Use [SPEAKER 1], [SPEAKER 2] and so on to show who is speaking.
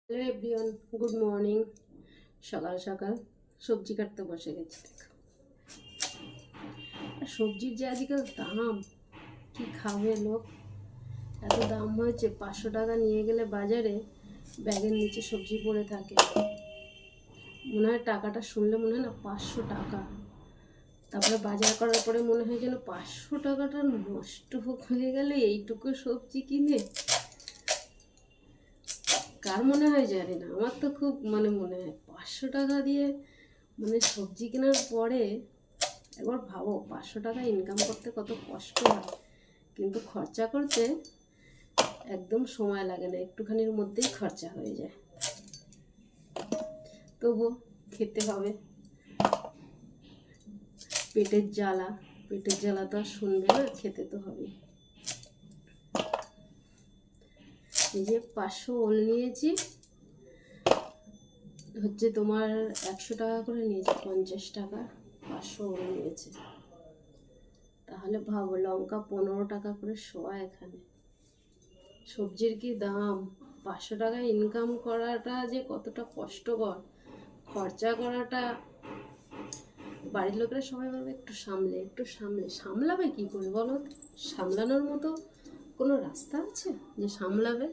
[SPEAKER 1] Hello everyone, good morning. সকাল সকাল সবজি কাটতে বসে গেছি। দেখো, আর সবজির যে আজকাল দাম, কি খাবে লোক! এত দাম হয়েছে, 500 টাকা নিয়ে গেলে বাজারে ব্যাগের নিচে সবজি পড়ে থাকে। মনে হয় টাকাটা শুনলে মনে হয় না 500 টাকা। তারপরে বাজার করার পরে মনে হয় যেন 500 টাকাটা নষ্ট হয়ে গেলে এইটুকু সবজি কিনে। কার মনে হয় জানি না, আমার তো খুব মনে হয় 500 টাকা দিয়ে সবজি কেনার পরে একবার ভাবো 500 টাকা ইনকাম করতে কত কষ্ট হয়, কিন্তু খরচা করতে একদম সময় লাগে না, একটুখানির মধ্যেই খরচা হয়ে যায়। তবু খেতে হবে, পেটের জ্বালা। পেটের জ্বালা তো আর শুনবে না, খেতে তো হবে। এই যে 500 ওল নিয়েছি, হচ্ছে তোমার 100 টাকা করে নিয়েছে, 50 টাকা 500 ওল নিয়েছে। তাহলে ভাবো, লঙ্কা 15 টাকা করে শোয়া এখানে। সবজির কি দাম! 500 টাকা ইনকাম করাটা যে কতটা কষ্টকর, খরচা করাটা। বাড়ির লোকেরা সবাই বলবে একটু সামলে, একটু সামলে। সামলাবে কি করে বলো? সামলানোর মতো কোনো রাস্তা আছে যে সামলাবে?